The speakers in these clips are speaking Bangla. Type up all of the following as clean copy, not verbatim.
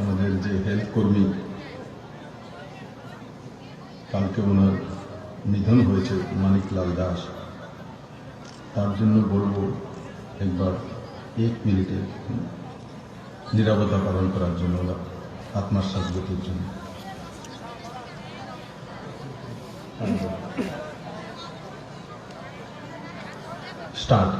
আমাদের যে হেলথ কর্মী কালকে ওনার নিধন হয়েছে মানিকলাল দাস, তার জন্য বলবো একবার 1 মিনিটে নীরবতা পালন করার জন্য, আত্মার শান্তির জন্য। স্টার্ট।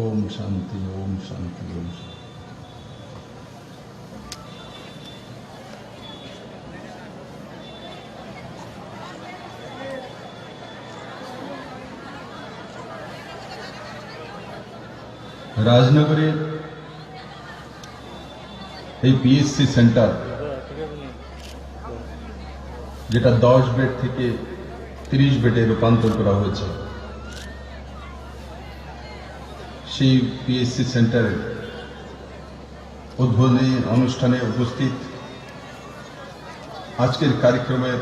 ओम शांति, ओम शांति, ओम शांति। রাজনগরে এই পিএসসি সেন্টার, যেটা 10 বেড থেকে 30 বেডে রূপান্তর করা হয়েছে, সেই পিএসসি সেন্টারের উদ্বোধনী অনুষ্ঠানে উপস্থিত আজকের কার্যক্রমের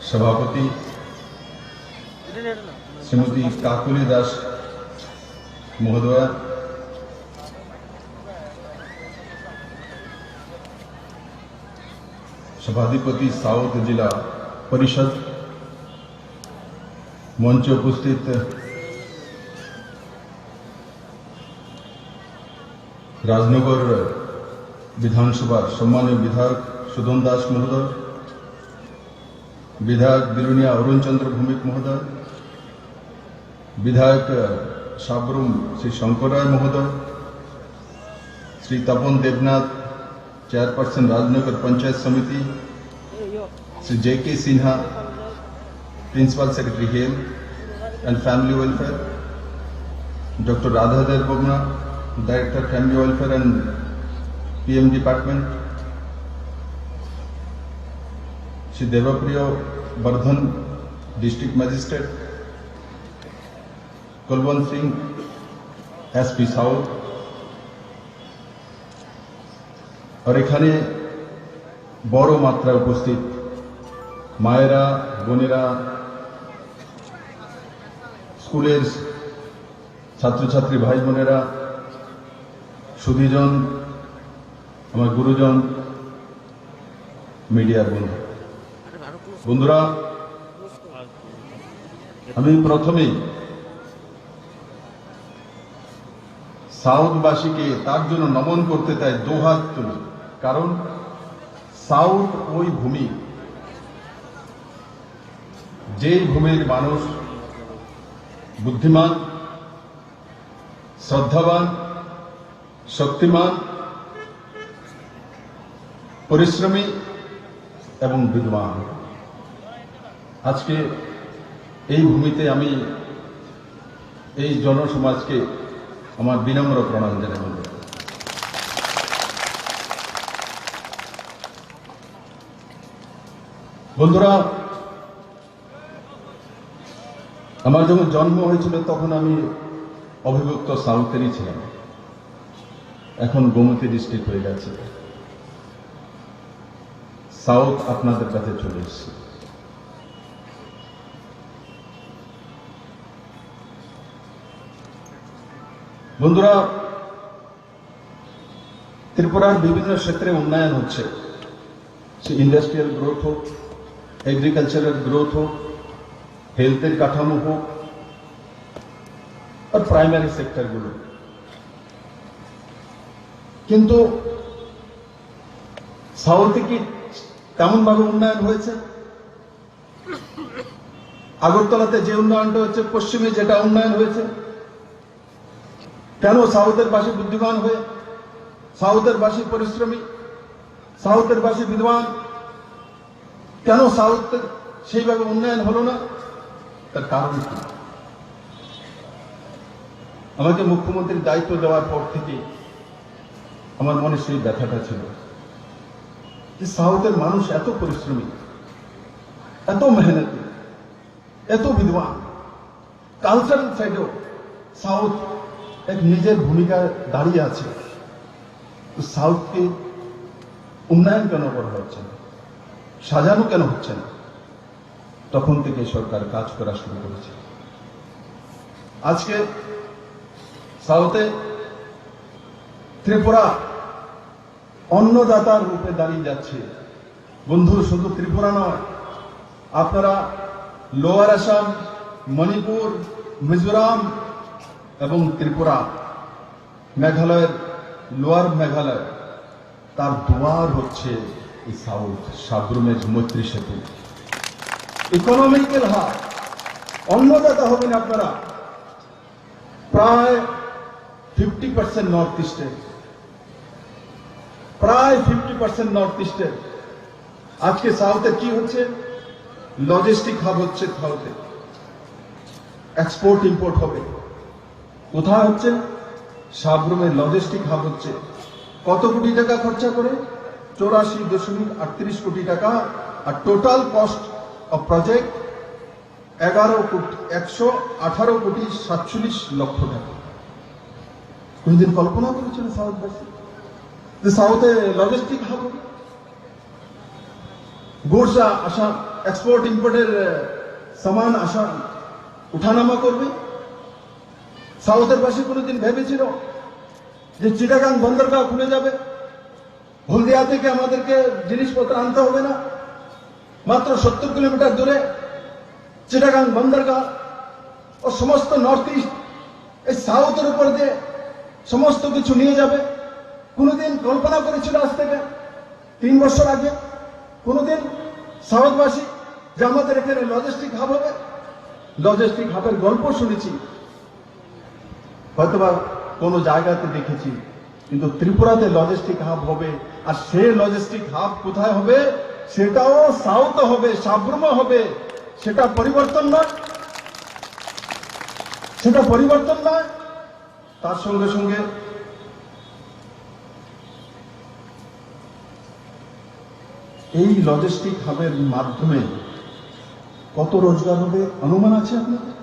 সভাপতি শ্রীমতী কাকুলি দাস মহোদয়া, सभाधिपति साउथ जिला परिषद, मंचे उपस्थित राजनगर विधानसभा सम्मानीय विधायक सुधन दास महोदय, विधायक बिरुनिया अरुण चंद्र भौमिक महोदय, विधायक साबरूम श्री शंकर राय महोदय, Shri Tapan Debnath chairperson Rajnagar Panchayat Samiti, Shri JK Sinha principal secretary health and family welfare, doctor Radhadev Bogna director family welfare and PM department, Shri Devpriya Vardhan district magistrate, Kulwant Singh SP south, और एखाने बड़ मात्रा उपस्थित मायेरा बोनेरा, स्कूलेर छात्र छात्री भाई बोनेरा, सुधीजन, आमार गुरुजन, मीडिया बंधुरा, आमी प्रथमे साउथबासी के तार जोन्नो नमन करते चाই दो हाथ तुले, कारण साउथ ওই ভূমি যে ভূমির মানুষ বুদ্ধিমান, শ্রদ্ধাবান, শক্তিমান, পরিশ্রমী এবং বিদ্বান। আজকে এই ভূমিতে আমি এই জনসমাজকে আমার বিনম্র প্রণাম জানাই। বন্ধুরা, আমার যখন জন্ম হয়েছিল তখন আমি অবিভক্ত সাউথেরই ছিলাম, এখন গোমতী ডিস্ট্রিক্ট হয়ে গেছে। সাউথ আপনাদের কাছে চলে এসেছে। বন্ধুরা, ত্রিপুরার বিভিন্ন ক্ষেত্রে উন্নয়ন হচ্ছে, সে ইন্ডাস্ট্রিয়াল গ্রোথ হোক, एग्रीकल्चरल ग्रोथ हो, হেলথের কাঠামো হোক আর প্রাইমারি সেক্টরগুলো। কিন্তু সাউথে কি তেমন ভাবে উন্নয়ন হয়েছে? আগরতলাতে যে উন্নয়নটা হচ্ছে, পশ্চিমে যেটা উন্নয়ন হয়েছে, কেন সাউথের বাসী বুদ্ধিমান হয়ে, সাউথের বাসী পরিশ্রমী, সাউথের বাসী বিদ্বান, কেন সাউথের সেইভাবে উন্নয়ন হলো না? তার কারণ কি? আমাকে মুখ্যমন্ত্রীর দায়িত্ব দেওয়ার পর থেকে আমার মনে সেই ব্যথাটা ছিল যে সাউথের মানুষ এত পরিশ্রমী, এত মেহনতি, এত বিদ্বান, কালচারাল সাইডেও সাউথ এক নিজের ভূমিকায় দাঁড়িয়ে আছে। তো সাউথকে উন্নয়ন কেন করা হচ্ছে না, সাজানো কেন হচ্ছে না? তখন থেকে সরকার কাজ করা শুরু করেছে। আজকে সাউথে ত্রিপুরা অন্নদাতার রূপে দাঁড়িয়ে যাচ্ছে। বন্ধু, শুধু ত্রিপুরা নয়, আপনারা লোয়ার আসাম, মণিপুর, মিজোরাম এবং ত্রিপুরা, মেঘালয়ের লোয়ার মেঘালয়, তার দুয়ার হচ্ছে এই সাউথ। সাবরুমের মৈত্রী সেতু, ইকোনমিক্যাল হাব, অন্নদাতা হবেন আপনারা। প্রায় 50% নর্থ ইস্টে, প্রায় 50% নর্থ ইস্টে। আজকে সাউথে কি হচ্ছে? লজিস্টিক হাব হচ্ছে সাউথে, এক্সপোর্ট ইম্পোর্ট হবে। কোথায় হচ্ছে? সাবরুমে লজিস্টিক হাব হচ্ছে। কত কোটি টাকা খরচা করে? 84.38 কোটি টাকা। আর টোটাল কস্ট অফ প্রজেক্ট 118 কোটি 47 লক্ষ টাকা। কোনদিন কল্পনা করেছিল সাউথবাসী যে সাউথে লজিস্টিক হাব হবে, গুডস আসা, এক্সপোর্ট ইম্পোর্টের সামান আসা উঠানামা করবে? সাউথের বাসী কোনোদিন ভেবেছিল যে চিটাগাং বন্দরগাহ খুলে যাবে, হলদিয়া থেকে আমাদেরকে জিনিসপত্র আনতে হবে না, মাত্র 70 কিলোমিটার দূরে চিটাগাং বন্দরগাহ, ও সমস্ত নর্থ ইস্ট এই সাউথের উপর দিয়ে সমস্ত কিছু নিয়ে যাবে? কোনোদিন কল্পনা করেছিল আজ থেকে 3 বছর আগে কোনোদিন সাউথবাসী যে আমাদের এখানে লজিস্টিক হাব হবে? লজিস্টিক হাবের গল্প শুনেছি, হয়তোবা কোনো জায়গাতে দেখেছি, কিন্তু ত্রিপুরাতে লজিস্টিক হাব হবে। আর সে লজিস্টিক হাব কোথায় হবে? সেটাও সাউথ হবে, সাবরুমে হবে। সেটা পরিবর্তন নয়, সেটা পরিবর্তন নয়। তার সঙ্গে সঙ্গে এই লজিস্টিক হাবের মাধ্যমে কত রোজগার হবে অনুমান আছে আপনাদের?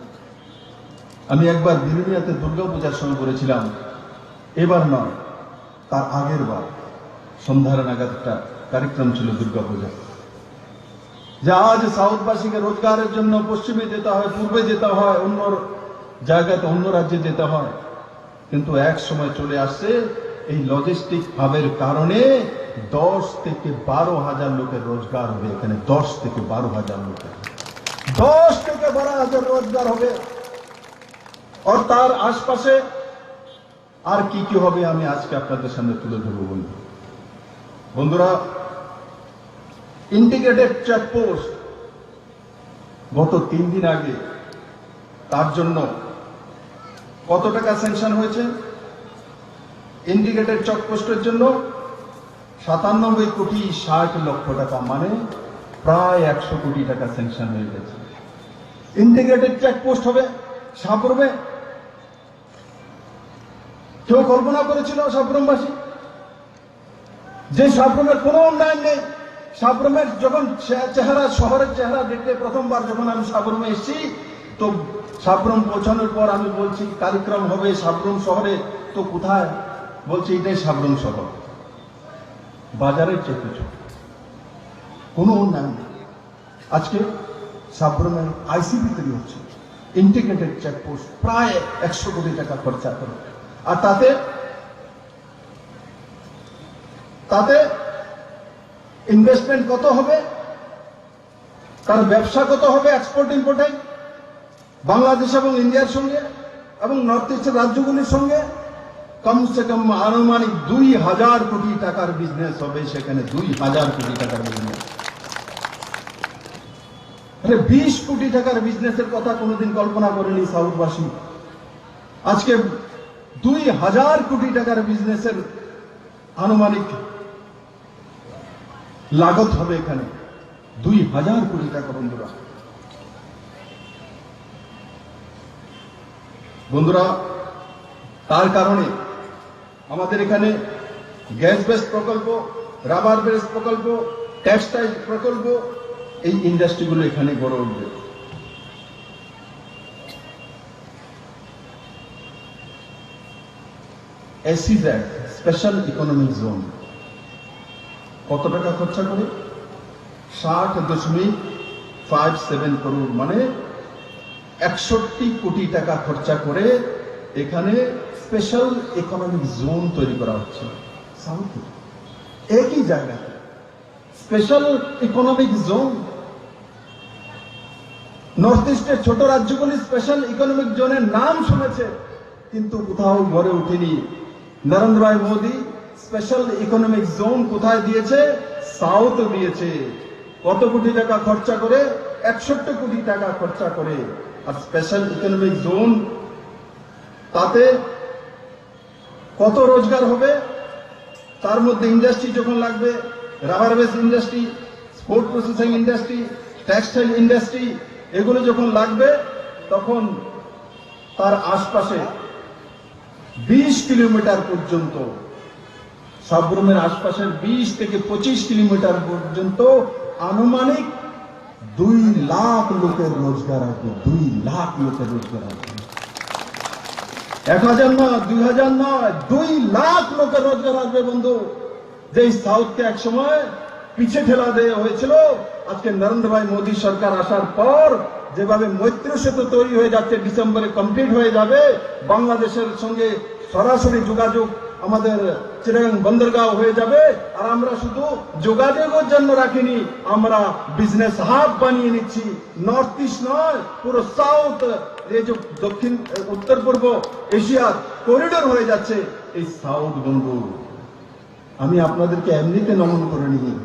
আমি একবার বিরুলিয়াতে দুর্গাপূজার সময় করেছিলাম, এবার নয়, তার আগের বার সন্ধ্যার নাগাদ একটা কার্যক্রম ছিল দুর্গাপূজা, যে আজ সাউথবাসীকে রোজগারের জন্য পশ্চিমে যেতে হয়, পূর্বে যেতে হয়, অন্য জায়গাতে, অন্য রাজ্যে যেতে হয়। কিন্তু এক সময় চলে আসছে এই লজিস্টিক হাবের কারণে 10 থেকে 12 হাজার লোকের রোজগার হবে এখানে। 10 থেকে 12 হাজার লোকের, 10 থেকে 12 হাজার রোজগার হবে। আর তার আশপাশে আর কি কি হবে আমি আজকে আপনাদের সামনে তুলে ধরব। বন্ধুরা, ইন্টিগ্রেটেড চেকপোস্ট গত 3 দিন আগে, তার জন্য কত টাকা স্যাংশন হয়েছে? ইন্টিগ্রেটেড চেকপোস্টের জন্য 97 কোটি 60 লক্ষ টাকা, মানে প্রায় 100 কোটি টাকা স্যাংশন হয়ে গেছে। ইন্টিগ্রেটেড চেকপোস্ট হবে সাবরুমে। কেউ কল্পনা করেছিল সাবরুমবাসী যে সাবরুমের কোনো উন্নয়ন নেই? সাবরুমের যখন চেহারা, শহরের চেহারা দেখতে প্রথমবার যখন আমি সাবরুমে এসেছি, তো সাবরুম পৌঁছানোর পর আমি বলছি কার্যক্রম হবে সাবরুম শহরে, তো কোথায়? বলছি এটাই সাবরুম শহর, বাজারের চেয়ে কিছু, কোনো উন্নয়ন নেই। আজকে সাবরুমে আইসিবি তৈরি হচ্ছে, ইন্টিগ্রেটেড চেকপোস্ট, প্রায় 100 কোটি টাকা খরচা করে। আর তাতে ইনভেস্টমেন্ট কত হবে, তার ব্যবসা কত হবে এক্সপোর্ট ইম্পোর্টে? বাংলাদেশ এবং ইন্ডিয়ার সঙ্গে এবং নর্থ ইস্টের রাজ্যগুলির সঙ্গে কমসে কম আনুমানিক 2000 কোটি টাকার বিজনেস হবে সেখানে। 2000 কোটি টাকার বিজনেস। 20 কোটি টাকার বিজনেসের কথা কোনোদিন কল্পনা করেনি সাউথবাসী। আজকে 2000 কোটি টাকার বিজনেসের আনুমানিক লাগত হবে এখানে। 2000 কোটি টাকা। বন্ধুরা, তার কারণে আমাদের এখানে গ্যাস বেস প্রকল্প, রাবার বেস প্রকল্প, টেক্সটাইল প্রকল্প, এই ইন্ডাস্ট্রিগুলো এখানে গড়ে উঠবে। SEZ স্পেশাল ইকোনমিক জোন কত টাকা খরচা করে? 60.57 করোড়, মানে 61 কোটি টাকা খরচা করে এখানে স্পেশাল ইকোনমিক জোন তৈরি করা হচ্ছে। সাউথে একই জায়গায় স্পেশাল ইকোনমিক জোন। নর্থ ইস্টের ছোট রাজ্যগুলি স্পেশাল ইকোনমিক জোনের নাম শুনেছে, কিন্তু কোথাও গড়ে উঠেনি। নরেন্দ্র ভাই মোদী স্পেশাল ইকোনমিক জোন কোথায় দিয়েছে? সাউথ দিয়েছে। কত কোটি টাকা খরচা করে? 61 কোটি টাকা খরচা করে। আর স্পেশাল ইকোনমিক জোন, তাতে কত রোজগার হবে? তার মধ্যে ইন্ডাস্ট্রি যখন লাগবে, rubber base industry, food processing industry, textile industry, এগুলো যখন লাগবে তখন তার আশপাশে 20 কিলোমিটার পর্যন্ত, সাবরুমের আশপাশের 20 থেকে 25 কিলোমিটার পর্যন্ত আনুমানিক 2 লাখ লোকের রোজগার আসবে। 2 লাখ লোকের রোজগার আসবে। 1000 নয়, 2000 নয়, 2 লাখ লোকের রোজগার আসবে বন্ধু। যেই সাউথকে এক সময় পিছে ঠেলা দেওয়া হয়েছিল, আজকে নরেন্দ্র ভাই মোদী সরকার আসার পর যেভাবে মৈত্রী সেতু তৈরি হয়ে যাচ্ছে, ডিসেম্বরে কমপ্লিট হয়ে যাবে, বাংলাদেশের সঙ্গে সরাসরি যোগাযোগ আমাদের চিটাগাং বন্দরগাঁও হয়ে যাবে। আর আমরা শুধু যোগাযোগের জন্য রাখিনি, আমরা বিজনেস হাব বানিয়ে নিচ্ছি। নর্থ ইস্ট নয়, পুরো সাউথ, এই যে দক্ষিণ উত্তর পূর্ব এশিয়ার করিডোর হয়ে যাচ্ছে এই সাউথ বন্ধু। আমি আপনাদেরকে এমনিতে নমন করে নিই,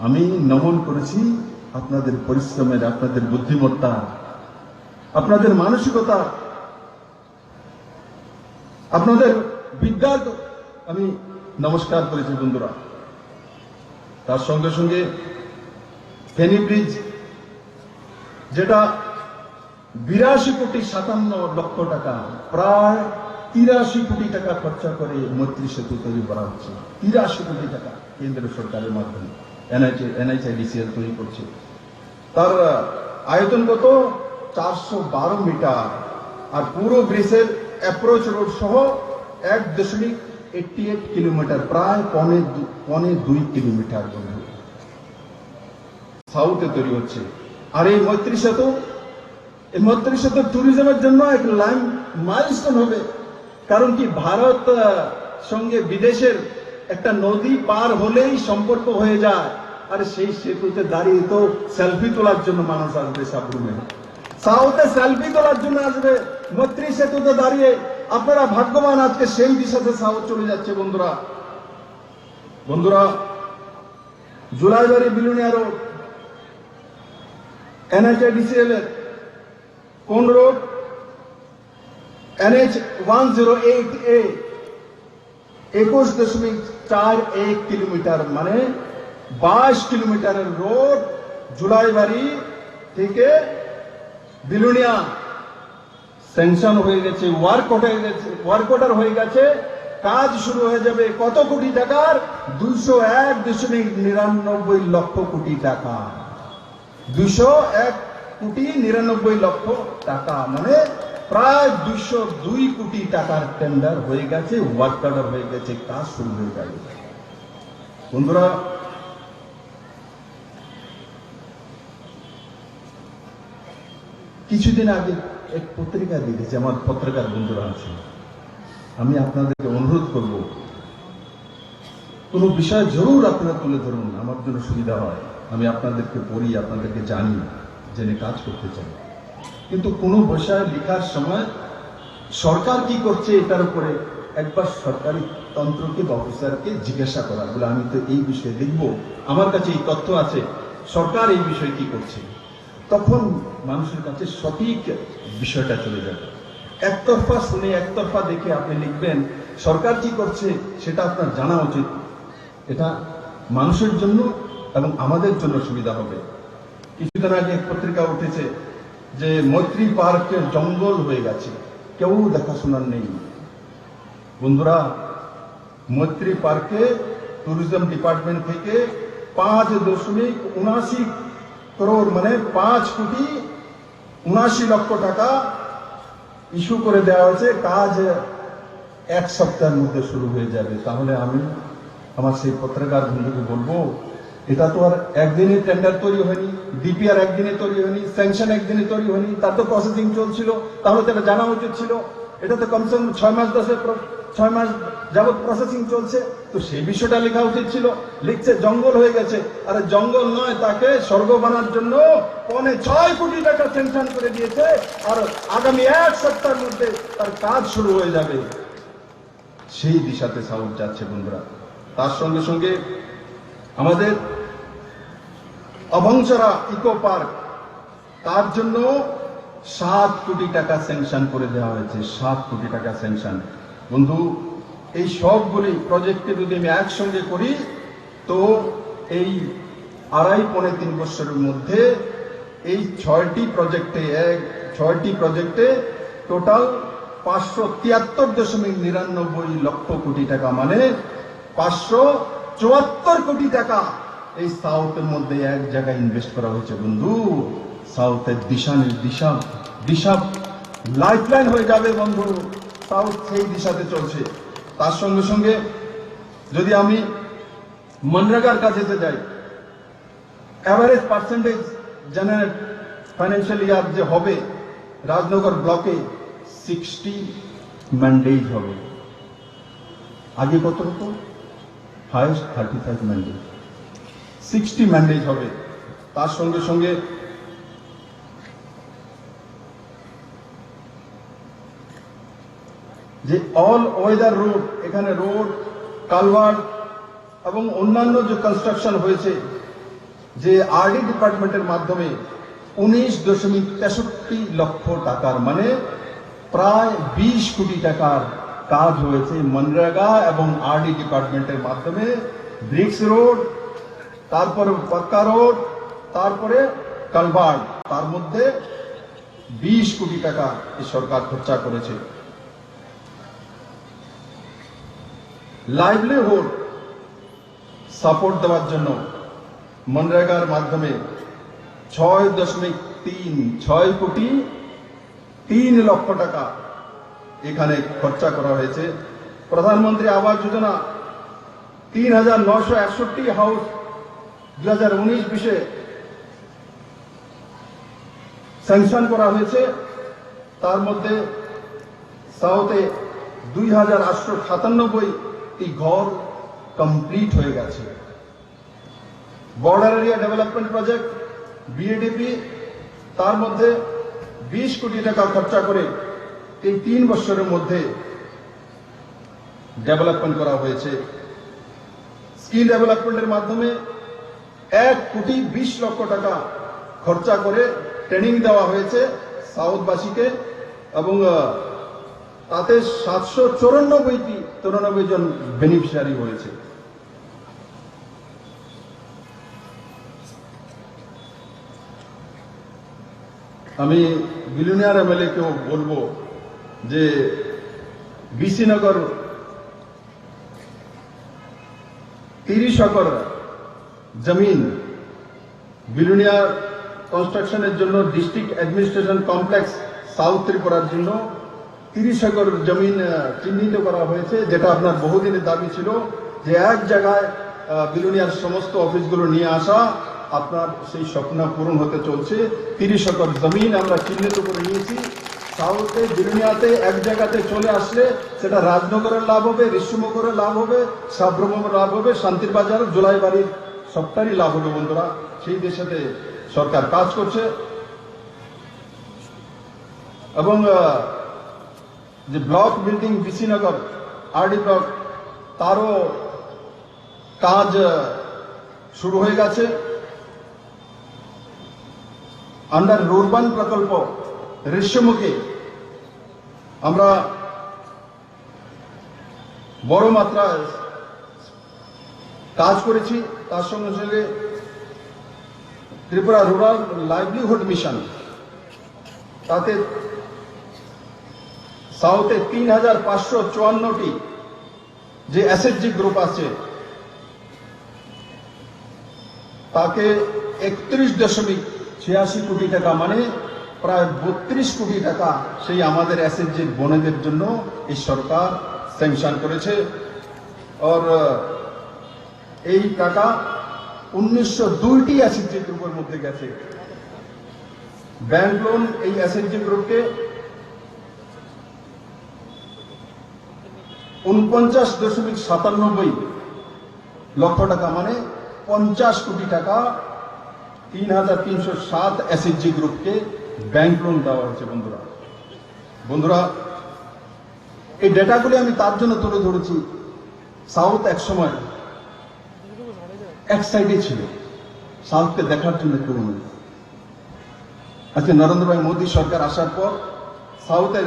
আমি নমন করেছি আপনাদের পরিশ্রমের, আপনাদের বুদ্ধিমত্তা, আপনাদের মানসিকতা, আপনাদের বিদ্যার আমি নমস্কার করেছি বন্ধুরা। তার সঙ্গে সঙ্গে ফেনী ব্রিজ, যেটা 82,57,00,000 টাকা, প্রায় 83 কোটি টাকা খরচা করে মৈত্রী সেতু তৈরি করা হচ্ছে। 83 কোটি টাকা কেন্দ্র সরকারের মাধ্যমে NHIDCL তৈরি করছে। তার আয়তন কত? 412 মিটার। আর পুরো ব্রিজের অ্যাপ্রোচ রোড সহ 1.88 কিলোমিটার, প্রায় 1.2 কিলোমিটার বন্ধু সাউথে তৈরি হচ্ছে। আর এই মৈত্রী সেতু, ট্যুরিজমের জন্য এক মাইলস্টোন হবে। কারণ কি, ভারত সঙ্গে বিদেশের একটা নদী পার হলেই সম্পর্ক হয়ে যায়। আর সেই সেতুতে দাঁড়িয়ে তো সেলফি তোলার জন্য মানুষ আসবে। সাবরুমে সাউথে সেলফি তোলার জন্য আসবে, মৈত্রী সেতুতে দাঁড়িয়ে। আপনারা ভাগ্যবান, আজকে সেই দিশাতে সাউথ চলে যাচ্ছে বন্ধুরা। জুলাইবাড়ি বিলুনিয়া রোড, NHIDCL এর কোন রোড? NH 108A, 21.41 কিলোমিটার, মানে 22 কিলোমিটারের রোড জুলাইবাড়ি থেকে বিলুনিয়া স্যাংশন হয়ে গেছে, ওয়ার্ক অর্ডার হয়ে গেছে, কাজ শুরু হয়ে যাবে। কত কোটি টাকার? 201.99 কোটি টাকা। 201.99 টাকা, মানে প্রায় 202 কোটি টাকার টেন্ডার হয়ে গেছে, ওয়ার্ক অর্ডার হয়ে গেছে, কাজ শুরু হয়ে যাবে বন্ধুরা। কিছুদিন আগে এক পত্রিকা দেখেছি, আমার পত্রিকার বন্ধুরা আছে, আমি আপনাদেরকে অনুরোধ করব, কোন বিষয় জরুর আপনারা তুলে ধরুন, আমার জন্য সুবিধা হয়, আমি আপনাদেরকে পড়ি, আপনাদেরকে জানি। জেনে কাজ করতে চাই, কিন্তু কোনো বিষয় লেখার সময় সরকার কি করছে এটার উপরে একবার সরকারি তন্ত্রকে বা অফিসারকে জিজ্ঞাসা করা, বলে আমি তো এই বিষয়ে দেখব, আমার কাছে এই তথ্য আছে, সরকার এই বিষয়ে কি করছে, তখন মানুষের কাছে সঠিক বিষয়টা চলে যাবে। একতরফা শুনে একতরফা দেখে আপনি লিখবেন সরকার কি করছে সেটা আপনার জানা উচিত, এটা মানুষের জন্য এবং আমাদের জন্য সুবিধা হবে। কিছুদিন আগে এক পত্রিকা উঠেছে যে মৈত্রী পার্কের জঙ্গল হয়ে গেছে, কেউ দেখাশোনার নেই। বন্ধুরা, মৈত্রী পার্কে ট্যুরিজম ডিপার্টমেন্ট থেকে 5.79 করোড় মানে 5,79,00,000 টাকা ইস্যু করে দেওয়া হয়েছে, কাজ 1 সপ্তাহের মধ্যে শুরু হয়ে যাবে। তাহলে আমি আমার সেই পত্রকার বন্ধুকে বলবো, এটা তো আর একদিনে টেন্ডার তৈরি হয়নি, ডিপিআর একদিনে তৈরি হয়নি, স্যাংশন একদিনে তৈরি হয়নি, তার তো প্রসেসিং চলছিল, তাহলে তো এটা জানা উচিত ছিল। এটা তো কমসে কম 6 মাস যাবৎ প্রসেসিং চলছে, তো সেই বিষয়টা লেখা উচিত ছিল। লিখছে জঙ্গল হয়ে গেছে, আরে জঙ্গল নয়, তাকে স্বর্গ বানার জন্য 6.25 কোটি টাকা স্যাংশন করে দিয়েছে, আর আগামী 1 সপ্তাহের মধ্যে তার কাজ শুরু হয়ে যাবে। সেই দিশাতে সাউথ যাচ্ছে বন্ধুরা। তার সঙ্গে সঙ্গে আমাদের অভংসরা ইকো পার্ক, তার জন্য 7 কোটি টাকা স্যাংশন করে দেওয়া হয়েছে, 7 কোটি টাকা স্যাংশন। বন্ধু, এই সবগুলি প্রজেক্টে যদি আমি একসঙ্গে করি তো এই 2.5-3 বছরের মধ্যে এই 6টি প্রজেক্টে টোটাল 573.99 লক্ষ কোটি টাকা, মানে 574 কোটি টাকা এই সাউথের মধ্যে এক জায়গায় ইনভেস্ট করা হয়েছে। বন্ধু, সাউথের দিশা লাইফলাইন হয়ে যাবে বন্ধু, সাউথ সেই দিশাতে চলছে। তার সঙ্গে সঙ্গে যদি আমি মনরেগার কাজেতে যাই, average percentage generate financial year যে হবে রাজনগর ব্লকে 60 ম্যান্ডেজ হবে। আগে কত হতো? হাইয়েস্ট 35 ম্যান্ডেজ, 60 ম্যান্ডেজ হবে। তার সঙ্গে সঙ্গে যে অল ওয়েদার রোড, এখানে রোড, কালভার্ট এবং অন্যান্য যে কনস্ট্রাকশন হয়েছে যে আরডি ডিপার্টমেন্টের মাধ্যমে 19.63 লক্ষ টাকার, মানে প্রায় 20 কোটি টাকার কাজ হয়েছে মনরেগা এবং আরডি ডিপার্টমেন্টের মাধ্যমে। ব্রিক্স রোড, তারপরে পাক্কা রোড, তারপরে কালভার্ট, তার মধ্যে 20 কোটি টাকা এই সরকার খরচা করেছে। লাইভলিহুড সাপোর্ট দেওয়ার জন্য মনরেগার মাধ্যমে 6.6 কোটি 3 লক্ষ টাকা এখানে খরচা করা হয়েছে। প্রধানমন্ত্রী আবাস যোজনা 3,961 হাউস 2019-20 স্যাংশন করা হয়েছে, তার মধ্যে সাউথে 2,897 ঘর কমপ্লিট হয়ে গেছে। বর্ডার এরিয়া ডেভেলপমেন্ট প্রজেক্ট বিএডিপি, তার মধ্যে 20 কোটি টাকা খরচা করে এই 3 বছরের মধ্যে ডেভেলপমেন্ট করা হয়েছে। স্কিল ডেভেলপমেন্টের মাধ্যমে 1 কোটি 20 লক্ষ টাকা খরচা করে ট্রেনিং দেওয়া হয়েছে সাউথবাসীকে, এবং তাতে 794 জন বেনিফিশিয়ারি হয়েছে। আমি বিলুনিয়ার এমএলএ কেও বলবো যে বিসিনগর 30 একর জমিন বিলুনিয়ার কনস্ট্রাকশনের জন্য ডিস্ট্রিক্ট অ্যাডমিনিস্ট্রেশন কমপ্লেক্স সাউথ ত্রিপুরার জন্য 30 একর জমিন চিহ্নিত করা হয়েছে, যেটা আপনার বহুদিনের দাবি ছিল যে এক জায়গায় বিলুনিয়ার সমস্ত অফিসগুলো নিয়ে আসা। আপনার সেই স্বপ্ন পূরণ হতে চলছে। 30 একর জমিন আমরা চিহ্নিত করে নিয়েছি। সাউথে বিলুনিয়াতে এক জায়গাতে চলে আসলে সেটা রাজনগরের লাভ হবে, ঋষ্যমগরের লাভ হবে, সাব্রহ্মের লাভ হবে, শান্তির বাজার, জোলাইবাড়ির সবটারই লাভ হবে। বন্ধুরা, সেই দেশেতে সরকার কাজ করছে। এবং যে ব্লক বিল্ডিং বিশিনগর আরডি ব্লক তারও কাজ শুরু হয়ে গেছে। আন্ডার রুরবান প্রকল্প ঋষ্যমুখে আমরা বড় মাত্রায় কাজ করেছি। তার সঙ্গে সঙ্গে ত্রিপুরা রুরাল লাইভলিহুড মিশন তাতে সাউথে ৩,৫৫৪টি যে এসএইচজি গ্রুপ আছে তাকে ৩১.৮৬ কোটি টাকা মানে প্রায় ৩২ কোটি টাকা সেই আমাদের এসএইচজি বোনেদের জন্য এই সরকার স্যাংশন করেছে। আর এই টাকা ১৯০২টি এসএইচজি গ্রুপের মধ্যে গেছে। ব্যাংক লোন এই এসএইচজি গ্রুপকে ৪৯.৯৭ লক্ষ টাকা মানে ৫০ কোটি টাকা ৩,৩০৭ এসএইচজি গ্রুপকে ব্যাংক লোন দেওয়া হয়েছে। বন্ধুরা এই ডেটাগুলি আমি তার জন্য তুলে ধরেছি, সাউথ এক সময় এক সাইডে ছিল, সাউথকে দেখার জন্য কেউ নেই। আজকে নরেন্দ্র ভাই মোদী সরকার আসার পর সাউথের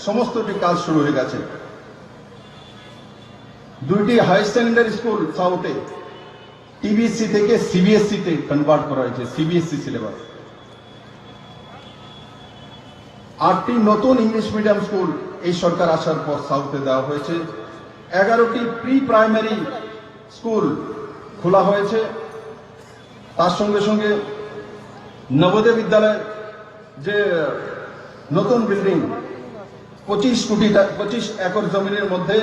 সমস্তটি কাজ শুরু হয়ে গেছে। 2টি হাই সেকেন্ডারি স্কুল সাউথে টিবিএসসি থেকে সিবিএসসি তে কনভার্ট করা হয়েছে, সিবিএসসি সিলেবাস। 8টি নতুন ইংলিশ মিডিয়াম স্কুল এই সরকার আসার পর সাউথে দেওয়া হয়েছে। 11টি প্রি প্রাইমারি স্কুল খোলা হয়েছে। তার সঙ্গে সঙ্গে নবোদয় বিদ্যালয় যে নতুন বিল্ডিং 25 একর জমিনের মধ্যে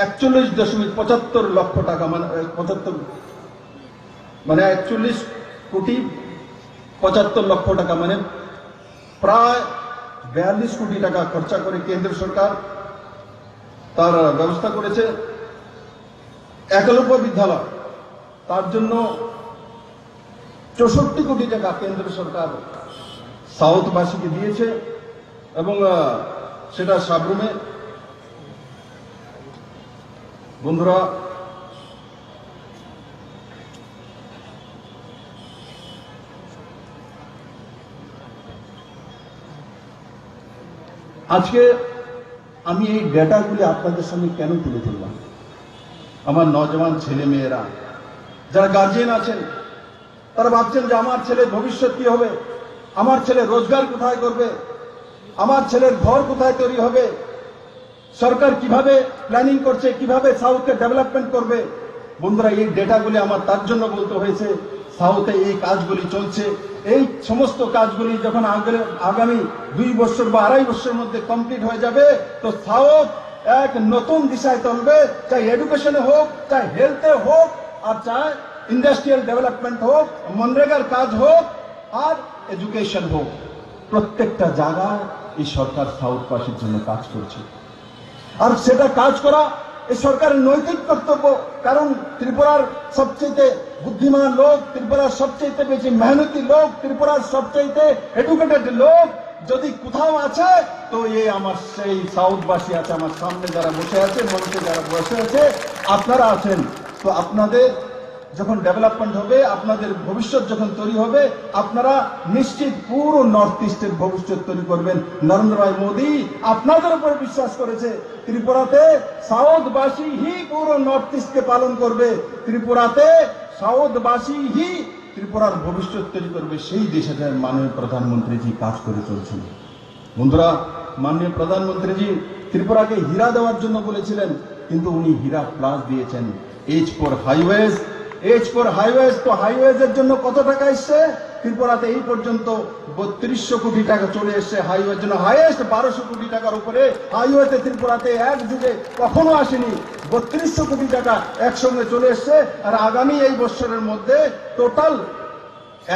41.75 লক্ষ টাকা মানে 41.75 লক্ষ টাকা মানে প্রায় 42 কোটি টাকা খরচা করে কেন্দ্র সরকার তার ব্যবস্থা করেছে। একলব্য বিদ্যালয় তার জন্য 64 কোটি টাকা কেন্দ্র সরকার সাউথবাসীকে দিয়েছে এবং সেটা সাবরুমে। বন্ধুরা আজকে আমি এই ডেটাগুলি আপনাদের সামনে কেন তুলে ধরলাম? আমার নজওয়ান ছেলে মেয়েরা যারা গার্জিয়ান আছেন তারা ভাবছেন যে আমার ছেলের ভবিষ্যৎ কি হবে, আমার ছেলে রোজগার কোথায় করবে, আমার ছেলের ঘর কোথায় তৈরি হবে, সরকার কিভাবে প্ল্যানিং করছে, কিভাবে সাউথকে ডেভেলপমেন্ট করবে। বন্ধুরা এই ডেটাগুলি আমার তার জন্য বলতে হয়েছে, সাউথে এই কাজগুলি চলছে। এই সমস্ত কাজগুলি যখন আগামী 2 বছর বা 2.5 বছরের মধ্যে কমপ্লিট হয়ে যাবে তো সাউথ এক নতুন দিশায় চলবে, চাই এডুকেশনে হোক, চাই হেলথে হোক, আর চাই ইন্ডাস্ট্রিয়াল ডেভেলপমেন্ট হোক, মনরেগার কাজ হোক আর এডুকেশন হোক। প্রত্যেকটা জায়গায় এই সরকার সাউথবাসীর জন্য কাজ করছে। আর সেটা কাজ করা এই সরকারের নৈতিক কর্তব্য। কারণ ত্রিপুরার সবচেয়ে বুদ্ধিমান লোক, ত্রিপুরার সবচেয়ে বেশি মেহনতি লোক, ত্রিপুরার সবচেয়ে এডুকেটেড লোক যদি কোথাও আছে তো এই আমার সেই সাউথবাসী আছে। আমার সামনে যারা বসে আছে, মঞ্চে যারা বসে আছে, আপনারা আছেন। তো আপনাদের যখন ডেভেলপমেন্ট হবে, আপনাদের ভবিষ্যৎ যখন তৈরি হবে, আপনারা নিশ্চিত পুরো নর্থ ইস্টের ভবিষ্যৎ তৈরি করবেন। নরেন্দ্র ভাই মোদী আপনাদের উপরে বিশ্বাস করেছে। ত্রিপুরাতে সাউথবাসী হি পুরো নর্থ ইস্টকে পালন করবে, ত্রিপুরাতে সাউথবাসী হি ত্রিপুরার ভবিষ্যৎ তৈরি করবে। সেই দেশে মাননীয় প্রধানমন্ত্রীজি কাজ করে চলছেন। বন্ধুরা মাননীয় প্রধানমন্ত্রীজি ত্রিপুরাকে হীরা দেওয়ার জন্য বলেছিলেন, কিন্তু উনি হীরা প্লাস দিয়েছেন। H4 হাইওয়েজ তো হাইওয়েজের জন্য কত টাকা এসছে ত্রিপুরাতে? এই পর্যন্ত ৩২০০ কোটি টাকা চলে এসছে হাইওয়ের জন্য। হাইয়েস্ট ১২০০ কোটি টাকার উপরে হাইওয়েতে ত্রিপুরাতে এক যুগে কখনো আসেনি। ৩২০০ কোটি টাকা একসঙ্গে চলে এসছে। আর আগামী এই বছরের মধ্যে টোটাল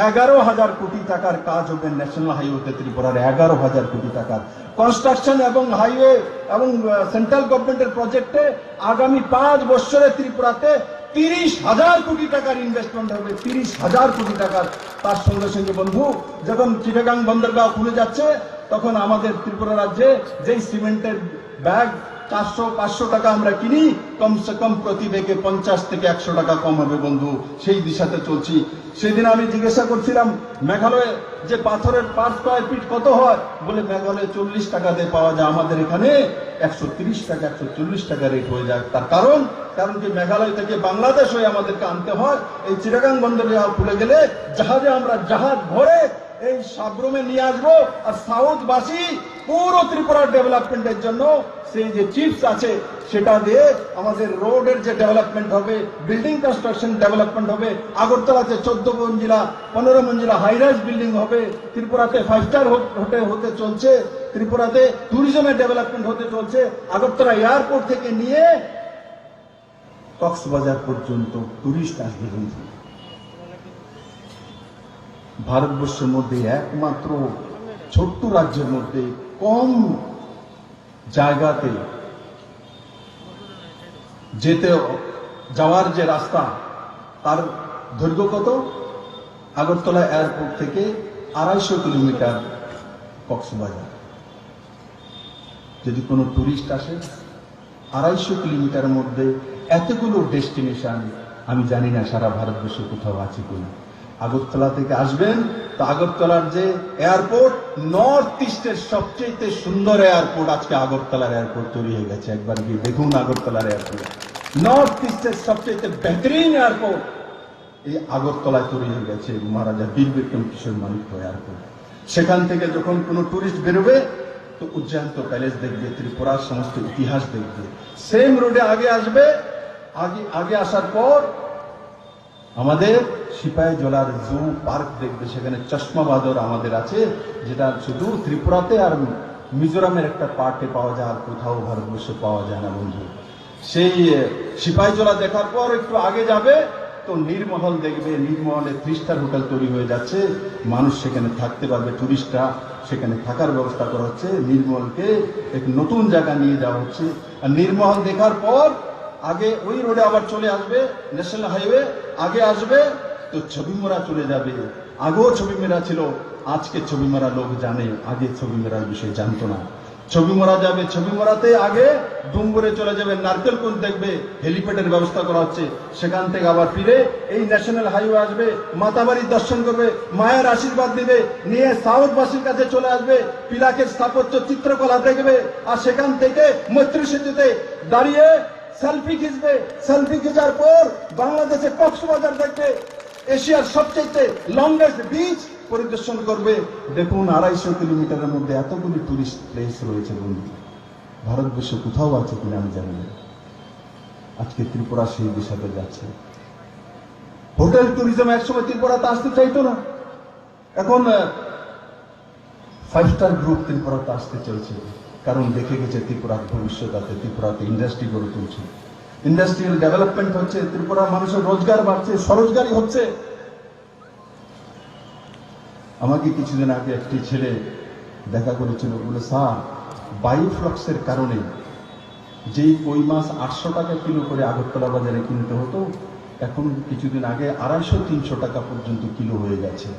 ১১,০০০ কোটি টাকার কাজ হবে ন্যাশনাল হাইওয়েতে ত্রিপুরার। ১১,০০০ কোটি টাকার কনস্ট্রাকশন এবং হাইওয়ে এবং সেন্ট্রাল গভর্নমেন্টের প্রজেক্টে আগামী 5 বছরে ত্রিপুরাতে ৩০,০০০ কোটি টাকার ইনভেস্টমেন্ট হবে। ৩০,০০০ কোটি টাকার। তার সঙ্গে সঙ্গে বন্ধু যখন চিটাগাং বন্দরগাঁও খুলে যাচ্ছে তখন আমাদের ত্রিপুরা রাজ্যে যেই সিমেন্টের ব্যাগ 400-500 টাকা আমরা কিনি, কমসে কম প্রতি ব্যাগে 50 থেকে 100 টাকা কম হবে বন্ধু। সেই দিশাতে চলছি। সেদিন আমি জিজ্ঞাসা করছিলাম মেঘালয়ে যে পাথরের পার স্কয়ার ফিট কত হয়, বলে মেঘালয়ে 40 টাকা দিয়ে পাওয়া যায়, আমাদের এখানে 130 টাকা 140 টাকা রেট হয়ে যায়। তার কারণ কি মেঘালয় থেকে বাংলাদেশ হয়ে আমাদেরকে আনতে হয়। এই চিটাগাং বন্দরে খুলে গেলে জাহাজে আমরা জাহাজ ভরে এই সাবরুমে নিয়ে আসবো। আর সাউথবাসী পুরো ত্রিপুরার ডেভেলপমেন্টের জন্য সেই যে চিপস আছে সেটা দিয়ে আমাদের রোডের যে ডেভেলপমেন্ট হবে, বিল্ডিং কনস্ট্রাকশন ডেভেলপমেন্ট হবে। আগরতলাতে 14 মঞ্জিলা 15 মঞ্জিলা হাইরাইজ বিল্ডিং হবে। ত্রিপুরাতে 5 স্টার হোটেল হতে চলছে। ত্রিপুরাতে ট্যুরিজমের ডেভেলপমেন্ট হতে চলছে। আগরতলা এয়ারপোর্ট থেকে নিয়ে কক্সবাজার পর্যন্ত টুরিস্ট আসবে বন্ধু। ভারতবর্ষের মধ্যে একমাত্র ছোট্ট রাজ্যের মধ্যে কম জায়গাতে যাওয়ার যে রাস্তা, তার দৈর্ঘ্য কত? আগরতলা এয়ারপোর্ট থেকে 250 কিলোমিটার কক্সবাজার। যদি কোনো টুরিস্ট আসে 250 কিলোমিটারের মধ্যে এতগুলো ডেস্টিনেশন, আমি জানি না সারা ভারতবর্ষে কোথাও আছে কিনা। আগরতলা থেকে আসবেন তো আগরতলার যে এয়ারপোর্ট, নর্থ ইস্টের সবচেয়ে সুন্দর এয়ারপোর্ট আজকে আগরতলার এয়ারপোর্ট তৈরি হয়ে গেছে। একবার গিয়ে দেখুন আগরতলার এয়ারপোর্ট, নর্থ ইস্টের সবচেয়ে বেহতরিন এয়ারপোর্ট এই আগরতলায় তৈরি হয়ে গেছে, মহারাজা বীর বিক্রম কিশোর মানিক্য এয়ারপোর্ট। সেখান থেকে যখন কোনো টুরিস্ট বেরোবে তো উজ্জয়ন্ত প্যালেস দেখবে, ত্রিপুরার সমস্ত ইতিহাস দেখবে। সেম রোডে আগে আসবে, আগে আসার পর আমাদের সিপাহী জলার জু পার্ক দেখবে। সেখানে চশমা বাদর আমাদের আছে, যেটা শুধু ত্রিপুরাতে আর মিজোরামের একটা পার্টে পাওয়া যায়, আর কোথাও ভারতবর্ষে পাওয়া যায় না বন্ধু। সেই সিপাহী জলা দেখার পর একটু আগে যাবে তো নীরমহল দেখবে। নীরমহলে 3 স্টার হোটেল তৈরি হয়ে যাচ্ছে, মানুষ সেখানে থাকতে পারবে, টুরিস্টরা সেখানে থাকার ব্যবস্থা করা হচ্ছে। নীরমহলকে এক নতুন জায়গা নিয়ে যাওয়া হচ্ছে। আর নীরমহল দেখার পর আগে ওই রোডে আবার চলে আসবে, ন্যাশনাল হাইওয়ে আগে আসবে তো ছবিমরা চলে যাবে। আগেও ছবিমেরা ছিল, আজকে ছবিমরা লোক জানে, আগে ছবিমরার বিষয়ে জানতো না। ছবিমরা যাবে, ছবিমরাতে আগে ডুম্বুরে চলে যাবে, নারকেলকুঞ্জ দেখবে, হেলিপ্যাডের ব্যবস্থা করা হচ্ছে। সেখান থেকে আবার ফিরে এই ন্যাশনাল হাইওয়ে আসবে, মাতাবাড়ির দর্শন করবে, মায়ের আশীর্বাদ দিবে, নিয়ে সাউথবাসীর কাছে চলে আসবে, পিলাকের স্থাপত্য চিত্রকলা দেখবে। আর সেখান থেকে মৈত্রী সেতুতে দাঁড়িয়ে সেলফি খিঁচবে। সেলফি খিচার পর বাংলাদেশে কক্সবাজার দেখবে, এশিয়ার সবচেয়ে লংগেস্ট বিচ পরিদর্শন করবে। দেখুন 250 কিলোমিটারের মধ্যে এতগুলি টুরিস্ট প্লেস রয়েছে বন্ধু। ভারতবর্ষে কোথাও আছে কিনা আমি জানি না। আজকে ত্রিপুরা সেই দিশাতে যাচ্ছে। হোটেল ট্যুরিজম একসময় ত্রিপুরাতে আসতে চাইতো না, এখন 5 স্টার গ্রুপ ত্রিপুরাতে আসতে চলছে। কারণ দেখে গেছে ত্রিপুরার ভবিষ্যৎ আছে, ত্রিপুরাতে ইন্ডাস্ট্রি গড়ে তুলছে, ইন্ডাস্ট্রিয়াল ডেভেলপমেন্ট হচ্ছে, ত্রিপুরার মানুষের রোজগার বাড়ছে, স্বরোজগারই হচ্ছে। আমাকে কিছুদিন আগে একটি ছেলে দেখা করেছিল, বলে স্যার বায়োফ্লক্সের কারণে যেই কই মাছ 800 টাকা কিলো করে আগরতলা বাজারে কিনতে হতো, এখন কিছুদিন আগে 250-300 টাকা পর্যন্ত কিলো হয়ে গেছে।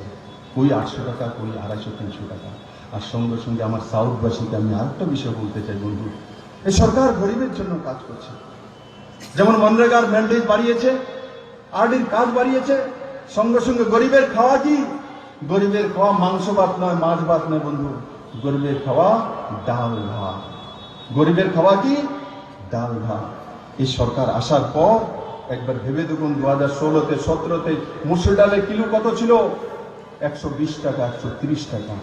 কই 800 টাকা, কই 250-300 টাকা। আর সঙ্গে সঙ্গে আমার সাউথবাসীকে আমি আরেকটা বিষয় বলতে চাই বন্ধু, এই সরকার গরিবের জন্য কাজ করছে। যেমন মনরেগার ম্যান্ডেট বাড়িয়েছে, আরডির কাজ বাড়িয়েছে, সঙ্গে সঙ্গে গরিবের খাওয়া কি? গরিবের খাওয়া মাংস ভাত নয়, মাছ ভাত নয় বন্ধু, গরিবের খাওয়া ডাল ভাত। গরিবের খাওয়া কি? ডাল ভাত। এই সরকার আসার পর একবার ভেবে দেখুন, 2016-তে 17-তে মুসুর ডালের কিলো কত ছিল? 120 টাকা, 130 টাকা।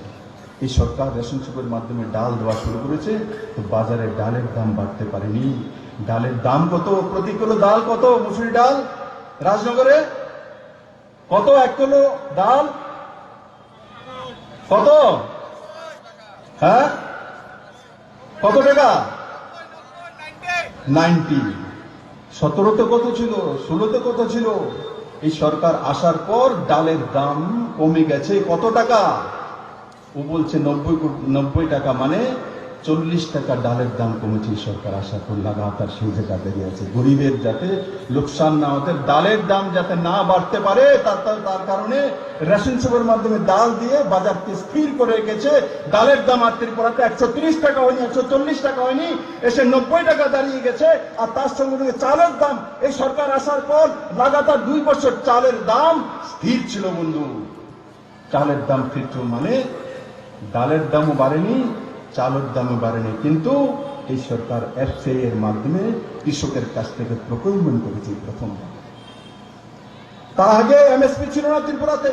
এই সরকার রেশন শপের মাধ্যমে ডাল দেওয়া শুরু করেছে, তো বাজারে ডালের দাম বাড়তে পারেনি। ডালের দাম কত? প্রতি কিলো ডাল কত? মুসুরি ডাল রাজনগরে কত? 1 কিলো ডাল কত? হ্যাঁ, কত টাকা? 90। 17-তে কত ছিল? 16-তে কত ছিল? এই সরকার আসার পর ডালের দাম কমে গেছে কত টাকা? ও বলছে 90 টাকা, মানে 40 টাকা ডালের দাম কমেছে সরকার আসার পর লাগাতার সেই জায়গা দাঁড়িয়ে আছে। গরিবের যাতে লোকসান না হতে, ডালের দাম যাতে না বাড়তে পারে তার কারণে রেশন শপের মাধ্যমে ডাল দিয়ে বাজারকে স্থির করে রেখেছে। ডালের দাম আর ত্রিপুরাতে 130 টাকা হয়নি, 140 টাকা হয়নি, এসে 90 টাকা দাঁড়িয়ে গেছে। আর তার সঙ্গে সঙ্গে চালের দাম এই সরকার আসার পর লাগাতার 2 বছর চালের দাম স্থির ছিল বন্ধু। চালের দাম স্থির মানে ডালের দামও বাড়েনি, চালের দামও বাড়েনি, কিন্তু এই সরকার এফসিআই এর মাধ্যমে কৃষকের কাছ থেকে প্রকিউরমেন্ট করেছে প্রথমবার। তার আগে এমএসপি ছিল না ত্রিপুরাতে,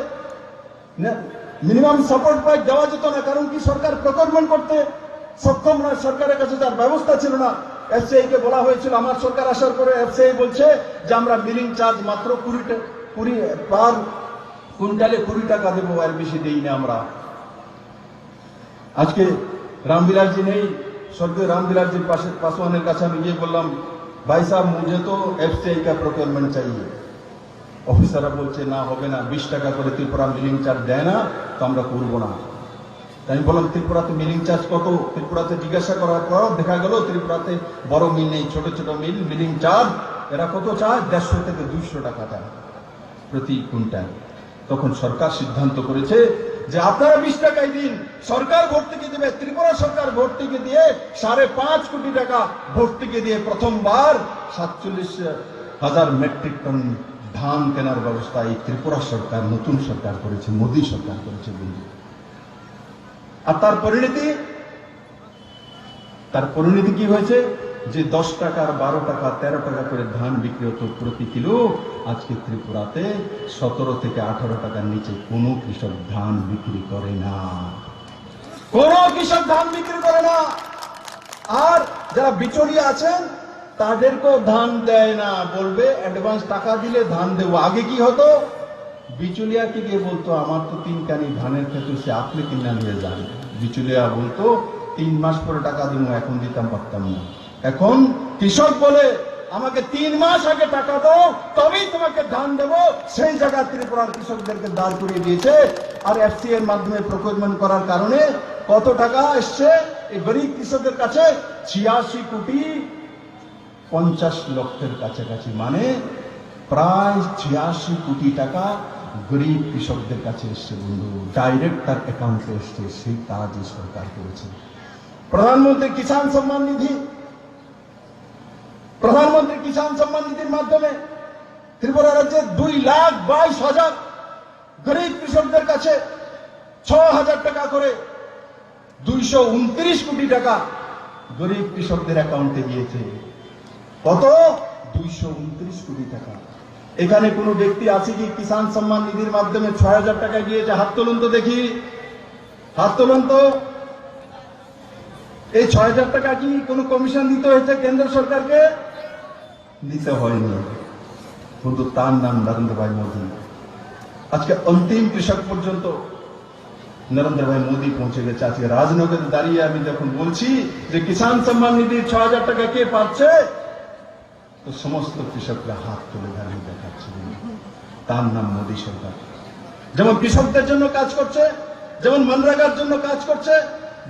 মিনিমাম সাপোর্ট প্রাইস দেওয়া যেত না, কারণ কি সরকার প্রকিউরমেন্ট করতে সক্ষম নয়, সরকারের কাছে তার ব্যবস্থা ছিল না। এফসিআই কে বলা হয়েছিল, আমার সরকার আসার পরে এফসিআই বলছে যে আমরা মিলিং চার্জ মাত্র 20 পার কুইন্টালে 20 টাকা দেবো, আর বেশি দেই না আমরা। আজকে रामविलास जी नहीं, स्वर्गीय रामविलास जी पासवान का मैं ये बोललाम, भाई साहब मुझे तो एफसीआई का प्रोक्योरमेंट चाहिए। অফিসাররা বলছে না হবে না, 20 টাকা করে ত্রিপুরা মিলিং চার্জ দেয় না, তো আমরা করবো না। আমি বললাম ত্রিপুরাতে মিলিং চার্জ কত? ত্রিপুরাতে জিজ্ঞাসা করার পর দেখা গেল ত্রিপুরাতে বড় মিল নেই, ছোট ছোট মিল মিলিং চার্জ এরা কত চায়? 150 থেকে 200 টাকা চায় প্রতি কুইন্টাল। তখন সরকার সিদ্ধান্ত করেছে যে আপনারা 20 টাকাই দিন, সরকার ভর্তুকি দেবে। ত্রিপুরা সরকার ভর্তুকি দিয়ে 5.5 কোটি টাকা ভর্তুকি দিয়ে প্রথমবার 47,000 মেট্রিক টন ধান কেনার ব্যবস্থা এই ত্রিপুরা সরকার, নতুন সরকার করেছে, মোদী সরকার করেছে বন্ধু। আর তার পরিণতি কি হয়েছে? যে 10 টাকা, 12 টাকা, 13 টাকা করে ধান বিক্রি হতো প্রতি কিলো, আজকে ত্রিপুরাতে 17 থেকে 18 টাকার নিচে কোনো কৃষক ধান বিক্রি করে না, কোনো কৃষক ধান বিক্রি করে না। আর যারা বিচলিয়া আছেন তাদেরকেও ধান দেয় না, বলবে অ্যাডভান্স টাকা দিলে ধান দেবো। আগে কি হতো? বিচলিয়াকে গিয়ে বলতো আমার তো 3 কানি ধানের ক্ষেত্র, সে আপনি কিনা নিয়ে যান। বিচলিয়া বলতো 3 মাস পরে টাকা দিব, এখন দিতাম পারতাম না। এখন কৃষক বলে আমাকে 3 মাস আগে টাকা দাও, তবেই তোমাকে ধান দেবো। সেই জায়গায় ত্রিপুরার কৃষকদেরকে দাঁড় করিয়ে দিয়েছে। আর এফসিআই এর মাধ্যমে প্রকিউরমেন্ট করার কারণে কত টাকা এসছে এই গরিব কৃষকদের কাছে? 86 কোটি 50 লক্ষের কাছাকাছি, মানে প্রায় 86 কোটি টাকা গরিব কৃষকদের কাছে এসছে বন্ধু, ডাইরেক্ট তার অ্যাকাউন্টে এসছে। সেই কাজ এই সরকার করেছে। প্রধানমন্ত্রী কিষাণ সম্মান নিধির মাধ্যমে ত্রিপুরা রাজ্যে 2,22,000 গরিব কৃষকদের কাছে 6,000 টাকা করে 229 কোটি টাকা গরিব কৃষকদের অ্যাকাউন্টে গিয়েছে। কত? 229 কোটি টাকা। এখানে কোন ব্যক্তি আছে কি কিষাণ সম্মান নিধির মাধ্যমে 6,000 টাকা গিয়েছে? হাত তুলুন তো দেখি, হাত তুলুন তো। এই 6,000 টাকা কি কোন কমিশন দিতে হয়েছে কেন্দ্র সরকারকে? দিতে হয়নি, কিন্তু তার নাম নরেন্দ্র ভাই মোদী। আজকে অন্তিম কৃষক পর্যন্ত নরেন্দ্র ভাই মোদী পৌঁছে গেছে। আজকে রাজনগরে দাঁড়িয়ে আমি যখন বলছি যে কিষাণ সম্মান নিধি 6,000 টাকা কে পাচ্ছে, তো সমস্ত কৃষকরা হাত তুলে দাঁড়িয়ে দেখাচ্ছে, তার নাম মোদী সরকার। যেমন কৃষকদের জন্য কাজ করছে, যেমন মনরেগার জন্য কাজ করছে,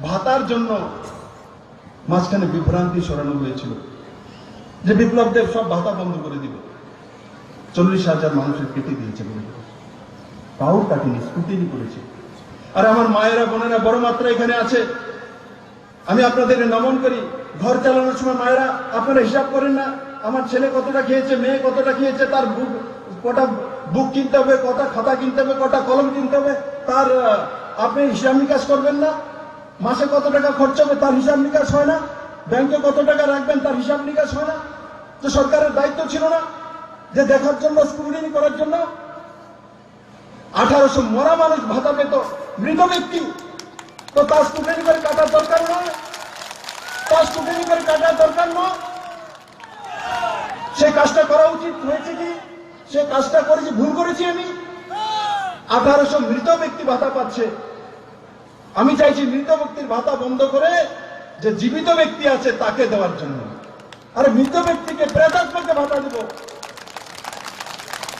ভাতার জন্য মাঝখানে বিভ্রান্তি সরানো হয়েছিল যে বিপ্লব দেব সব ভাতা বন্ধ করে দিবে। 40,000 মানুষের কেটে দিয়েছে বলে, তাও কাটিনি, স্কুটিনি করেছে। আর আমার মায়েরা বোনেরা বড় মাত্রা এখানে আছে, আমি আপনাদের নমন করি। ঘর চালানোর সময় মায়েরা আপনারা হিসাব করেন না, আমার ছেলে কতটা খেয়েছে, মেয়ে কতটা খেয়েছে, তার কটা বুক কিনতে হবে, কটা খাতা কিনতে হবে, কটা কলম কিনতে হবে, তার আপনি হিসাব নিকাশ করবেন না। মাসে কত টাকা খরচ হবে তার হিসাব নিকাশ হয় না, ব্যাংকে কত টাকা রাখবেন তার হিসাব নিকাশ হয় না। তো সরকারের দায়িত্ব ছিল না যে দেখার জন্য, স্ক্রুটিনি করার জন্য? 1800 মরা মানুষ ভাতা পেত, মৃত ব্যক্তি, তো তার স্ক্রুটিনি করে কাটার দরকার নয়, তার স্ক্রুটিনি করে কাটার দরকার নয়। সে কাজটা করা উচিত হয়েছে কি? সে কাজটা করেছি, ভুল করেছি আমি? 1800 মৃত ব্যক্তি ভাতা পাচ্ছে। আমি চাইছি মৃত ব্যক্তির ভাতা বন্ধ করে যে জীবিত ব্যক্তি আছে তাকে দেওয়ার জন্য। আরে মৃত ব্যক্তিকে প্রেতাত্মাকে ভাতা দিব,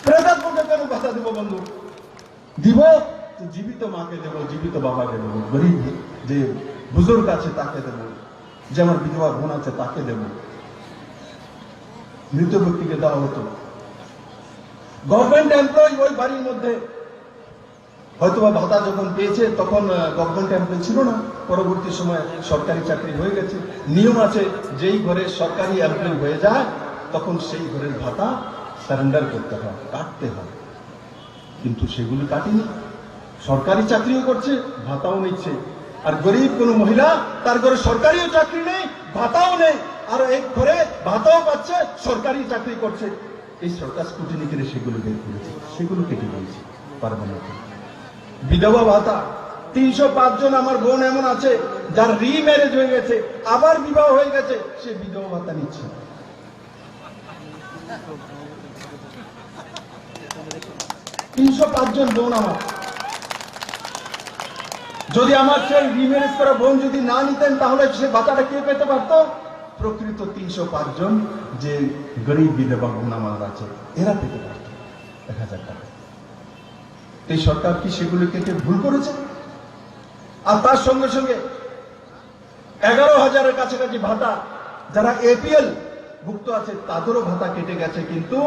প্রেতাত্মাকে কেন ভাতা দিব বন্ধু? দিব জীবিত মাকে দেব, জীবিত বাবাকে দেব, গরিব যে বুজুর্গ আছে তাকে দেব, যে আমার বিধবা বোন আছে তাকে দেব, মৃত ব্যক্তিকে দেওয়া হতো। গভর্নমেন্ট এমপ্লয়ি ওই বাড়ির মধ্যে হয়তোবা ভাতা যখন পেয়েছে তখন গভর্নমেন্ট এমপ্লয়ি ছিল না, পরবর্তী সময় সরকারি চাকরি হয়ে গেছে। নিয়ম আছে যেই ঘরে সরকারি এমপ্লয়ি হয়ে যায় তখন সেই ঘরের ভাতা সারেন্ডার করতে হয়, কাটতে হয়, কিন্তু সেগুলি কাটেনি। সরকারি চাকরিও করছে, ভাতাও নিচ্ছে। আর গরিব কোন মহিলা, তার ঘরে সরকারিও চাকরি নেই, ভাতাও নেই, আর এক ঘরে ভাতাও পাচ্ছে, সরকারি চাকরি করছে। এই সরকার স্কুটিনি করে সেগুলো বের করেছে, সেগুলো কেটে দিয়েছে, পারবে না। বিধবা ভাতা 305 জন আমার বোন এমন আছে যার রিম্যারেজ হয়ে গেছে, আবার বিবাহ হয়ে গেছে, সে বিধবা ভাতা নিচ্ছে। 305 জন বোন আমার। যদি আমার সেই রিম্যারেজ করা বোন যদি না নিতেন তাহলে সে ভাতাটা কে পেতে পারত? প্রকৃত 305 জন যে গরিব বিধবা বোন আমার আছে এরা পেতে পারত 1000 টাকা। এই সরকার কি সেগুলো কেটে ভুল করেছে? আর তার সঙ্গে সঙ্গে 11,000-এর কাছাকাছি ভাতা যারা এপিএল ভুক্ত আছে তাদেরও ভাতা কেটে গেছে। কিন্তু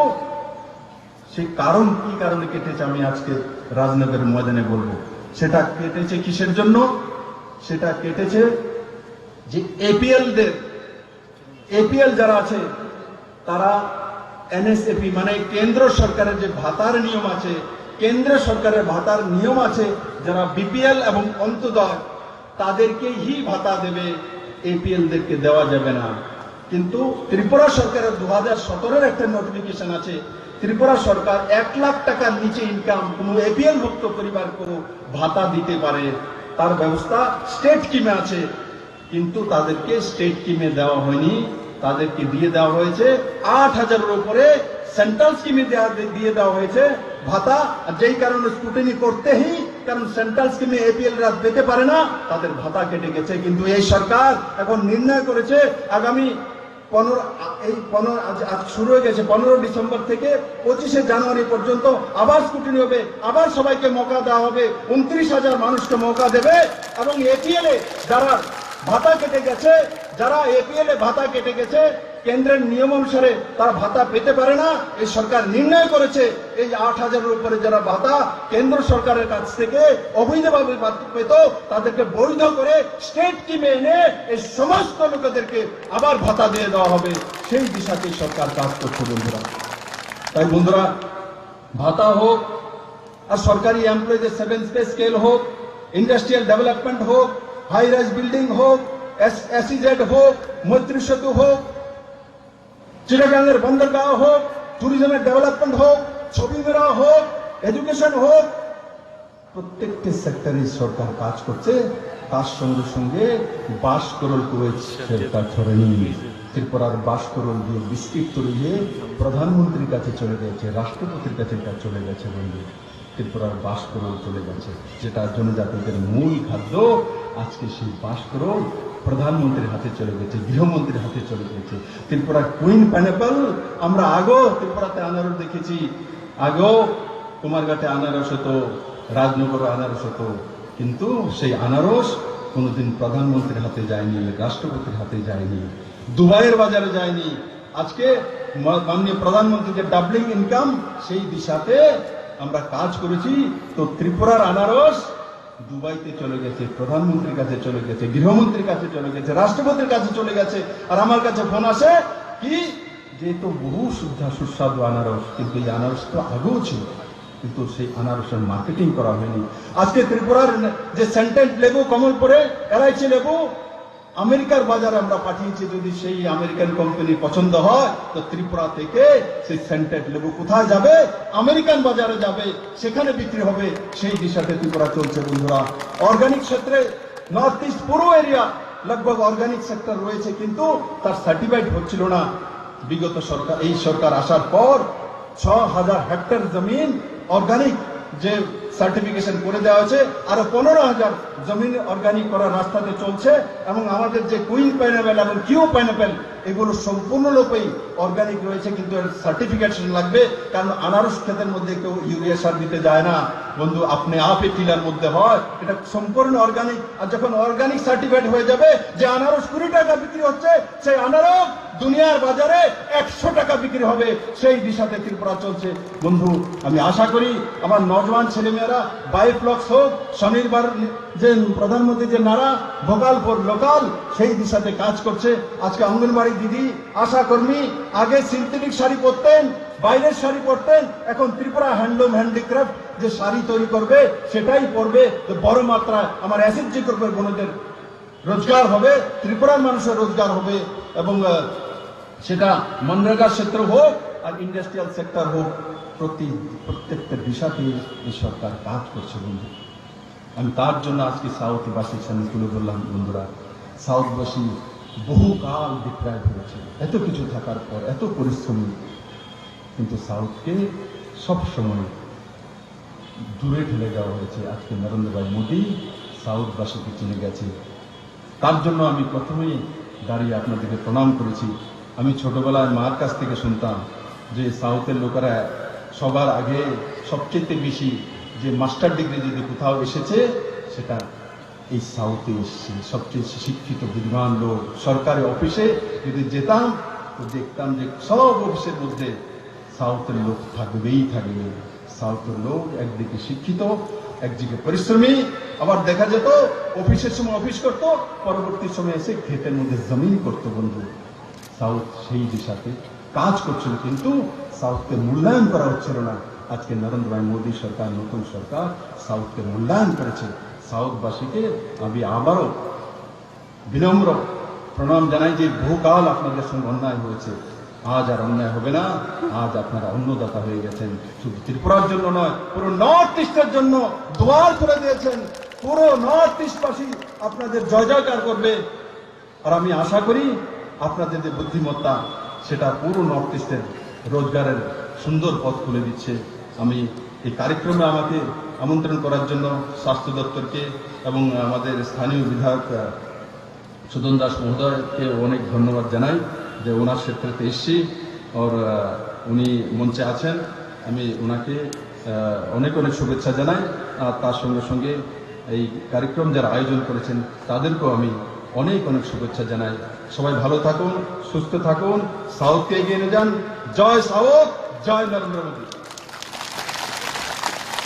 সেই কারণ কি কারণে কেটেছে আমি আজকে রাজনগরের ময়দানে বলবো। সেটা কেটেছে কিসের জন্য? সেটা কেটেছে যে এপিএল যারা আছে তারা এনএসএপি মানে কেন্দ্র সরকারের যে ভাতার নিয়ম আছে, কেন্দ্র সরকারের ভাতার নিয়ম আছে, যারা বিপিএল এবং অন্তোদয় তাদেরকেই ভাতা দেবে, এপিএলদেরকে দেওয়া যাবে না। কিন্তু ত্রিপুরা সরকারের 2017-এর একটা নোটিফিকেশন আছে, ত্রিপুরা সরকার 1 লাখ টাকার নিচে ইনকাম কোন এপিএল ভুক্ত পরিবারকে ভাতা দিতে পারে, তার ব্যবস্থা স্টেট স্কিমে আছে। কিন্তু তাদেরকে স্টেট স্কিমে দেওয়া হয়নি, তাদেরকে দিয়ে দেওয়া হয়েছে 8,000-এর উপরে সেন্ট্রাল স্কিমে দিয়ে দেওয়া হয়েছে ভাতা। যেই কারণে স্কুটিনি করতেই, কারণ সেন্ট্রাল স্কিমে এপিএলরা পেতে পারে না, তাদের ভাতা কেটে গেছে। কিন্তু এই সরকার এখন নির্ণয় করেছে আগামী 15 শুরু হয়ে গেছে 15 ডিসেম্বর থেকে 25শে জানুয়ারি পর্যন্ত আবার স্কুটিনি হবে, আবার সবাইকে মৌকা দেওয়া হবে, 29,000 মানুষকে মৌকা দেবে। এবং এপিএল যারা ভাতা কেটে গেছে, যারা এপিএল ভাতা কেটে গেছে, কেন্দ্রের নিয়ম অনুসারে তারা ভাতা পেতে পারে না। এই সরকার নির্ণয় করেছে এই 8,000-এর উপরে যারা ভাতা কেন্দ্র সরকারের কাছ থেকে অবৈধভাবে পেত তাদেরকে বৈধ করে স্টেট স্কিমে এনে এই সমস্ত লোকেদেরকে আবার ভাতা দিয়ে দেওয়া হবে। সেই দিশাতে সরকার কাজ করছে বন্ধুরা। তাই বন্ধুরা, ভাতা হোক আর সরকারি এমপ্লয়ীদের 7 পে স্কেল হোক, ইন্ডাস্ট্রিয়াল ডেভেলপমেন্ট হোক, হাই রাইজ বিল্ডিং হোক, এসইজেড হোক, মৈত্রী সেতু হোক, চিটাগাঙ্গের বন্দরগাঁও হোক, ট্যুরিজমের ডেভেলপমেন্ট হোক, ছবি মেলা হোক, এডুকেশন হোক, প্রত্যেকটি সেক্টরে সরকার কাজ করছে। তার সঙ্গে সঙ্গে 22 করোড় সরকার ধরেনি। ত্রিপুরার 22 করোড় দিয়ে বিস্কিট তৈরিয়ে প্রধানমন্ত্রীর কাছে চলে গেছে, রাষ্ট্রপতির কাছে চলে গেছে বন্ধু। ত্রিপুরার 22 করোড় চলে গেছে, যেটা জনজাতিদের মূল খাদ্য। আজকে সেই 22 করোড় প্রধানমন্ত্রীর হাতে চলে গেছে, গৃহমন্ত্রীর হাতে চলে গেছে। ত্রিপুরার কুইন পাইনাপল আমরা আগেও ত্রিপুরাতে আনারস দেখেছি, আগেও কুমারঘাটে আনারস হতো, রাজনগরে আনারস হতো, কিন্তু সেই আনারস কোনোদিন প্রধানমন্ত্রীর হাতে যায়নি, রাষ্ট্রপতির হাতে যায়নি, দুবাইয়ের বাজারে যায়নি। আজকে মাননীয় প্রধানমন্ত্রী যে ডাবলিং ইনকাম, সেই দিশাতে আমরা কাজ করেছি। তো ত্রিপুরার আনারস দুবাইতে চলে গেছে, প্রধানমন্ত্রীর কাছে চলে গেছে, গৃহমন্ত্রীর কাছে চলে গেছে, রাষ্ট্রপতির কাছে চলে গেছে। আর আমার কাছে ফোন আসে কি যে তো বহু সুস্বাদু আনারস, কিন্তু এই আনারস তো আগেও ছিল, কিন্তু সেই আনারসের মার্কেটিং করা হয়নি। আজকে ত্রিপুরার যে সেন্টেন্ট লেবু, কমলপুরে এলাইচি লেবু আমেরিকার বাজারে আমরা পাঠিয়েছি। যদি সেই আমেরিকান কোম্পানি পছন্দ হয় তো ত্রিপুরা থেকে সেই সেন্টেড লেবু কোথায় যাবে? আমেরিকান বাজারে যাবে, সেখানে বিক্রি হবে। সেই দিশাতে ত্রিপুরা চলছে বন্ধুরা। অর্গানিক ক্ষেত্রে নর্থ ইস্ট পুরো এরিয়া लगभग অর্গানিক সেক্টর রয়েছে, কিন্তু তার সার্টিফাইড হচ্ছিল না। বিগত সরকার, এই সরকার আসার পর 6,000 হেক্টর জমিন অর্গানিক যে সার্টিফিকেশন করে দেওয়া হয়েছে, আরো 15,000 জমিন অর্গানিক করার রাস্তাতে চলছে। এবং আমাদের যে কুইন পাইনাপেল এবং কিউ পাইনাপেল, এগুলো সম্পূর্ণরূপেই অর্গানিক রয়েছে, কিন্তু এর সার্টিফিকেশন লাগবে, কারণ আনারস ক্ষেতের মধ্যে কেউ ইউরিয়া সার দিতে যায় না বন্ধু, আপনি আপে টিলার মধ্যে হয়, এটা সম্পূর্ণ অর্গানিক। আর যখন অর্গানিক সার্টিফিকেট হয়ে যাবে যে আনারস 20 টাকা বিক্রি হচ্ছে, সেই আনারস দুনিয়ার বাজারে 100 টাকা বিক্রি হবে, সেই দিশাতে ত্রিপুরা চলছে বন্ধু। আমি আশা করি আমার নজওয়ান ছেলেমেয়েরা বায়োফ্লক্স হোক, স্বনির্ভর যে প্রধানমন্ত্রী যে নারা ভোকাল ফর লোকাল, সেই দিশাতে কাজ করছে। আজকে অঙ্গনবাড়ি দিদি, আশা কর্মী আগে সিনথেটিক শাড়ি পরতেন, বাইরের শাড়ি পরতেন, এখন ত্রিপুরা হ্যান্ডলুম হ্যান্ডিক্রাফট যে শাড়ি তৈরি করবে সেটাই পরবে। বড় মাত্রায় আমার এসএসজি গ্রুপের বোনদের রোজগার হবে, ত্রিপুরার মানুষের রোজগার হবে, এবং সেটা মনরেগা ক্ষেত্র হোক আর ইন্ডাস্ট্রিয়াল সেক্টর হোক, প্রত্যেকটা দিশাতে এই সরকার কাজ করছে বন্ধু। আমি তার জন্য আজকে সাউথবাসীর সামনে তুলে ধরলাম বন্ধুরা। সাউথবাসী বহুকাল ডিপ্রাইভ হয়েছে, এত কিছু থাকার পর, এত পরিশ্রমী, কিন্তু সাউথকে সবসময় দূরে ঠেলে দেওয়া হয়েছে। আজকে নরেন্দ্র ভাই মোদী সাউথবাসীকে চিনে গেছে, তার জন্য আমি প্রথমেই দাঁড়িয়ে আপনাদেরকে প্রণাম করেছি। আমি ছোটবেলায় মার কাছ থেকে শুনতাম যে সাউথের লোকেরা সবার আগে সবচেয়ে বেশি যে মাস্টার ডিগ্রি যদি কোথাও এসেছে সেটা এই সাউথে এসেছে। সবচেয়ে শিক্ষিত বুদ্ধিমান লোক, সরকারি অফিসে যদি যেতাম তো দেখতাম যে সব অফিসের মধ্যে সাউথের লোক থাকবেই থাকবে। সাউথের লোক একদিকে শিক্ষিত, একদিকে পরিশ্রমী, আবার দেখা যেত অফিসের সময় অফিস করত, পরবর্তী সময় এসে ক্ষেতের মধ্যে জমিন করত বন্ধু। সাউথ সেই দিশাতে কাজ করছিল, কিন্তু সাউথকে মূল্যায়ন করা হচ্ছিল না। আজকে নরেন্দ্র ভাই মোদী সরকার, নতুন সরকার সাউথকে মূল্যায়ন করেছে। সাউথবাসীকে আমি আবারও বিনম্র প্রণাম জানাই যে বহুকাল আপনাদের সঙ্গে অন্যায় হয়েছে, আজ আর অন্যায় হবে না। আজ আপনারা অন্নদাতা হয়ে গেছেন, শুধু ত্রিপুরার জন্য নয়, পুরো নর্থ ইস্টের জন্য দুয়ার করে দিয়েছেন। পুরো নর্থ ইস্টবাসী আপনাদের জয় জয়কার করবে। আর আমি আশা করি আপনাদের যে বুদ্ধিমত্তা সেটা পুরো নর্থ ইস্টের রোজগারের সুন্দর পথ খুলে দিচ্ছে। আমি এই কার্যক্রমে আমাকে আমন্ত্রণ করার জন্য স্বাস্থ্য দপ্তরকে এবং আমাদের স্থানীয় বিধায়ক সুদন দাস মহোদয়কে অনেক ধন্যবাদ জানাই যে ওনার ক্ষেত্রে এসছি, ওর উনি মঞ্চে আছেন, আমি ওনাকে অনেক অনেক শুভেচ্ছা জানাই। আর তার সঙ্গে সঙ্গে এই কার্যক্রম যারা আয়োজন করেছেন তাদেরকেও আমি অনেক অনেক শুভেচ্ছা জানাই। সবাই ভালো থাকুন, সুস্থ থাকুন, সাউথকে এগিয়ে নিয়ে যান। জয় সাউথ, জয় নরেন্দ্র মোদী।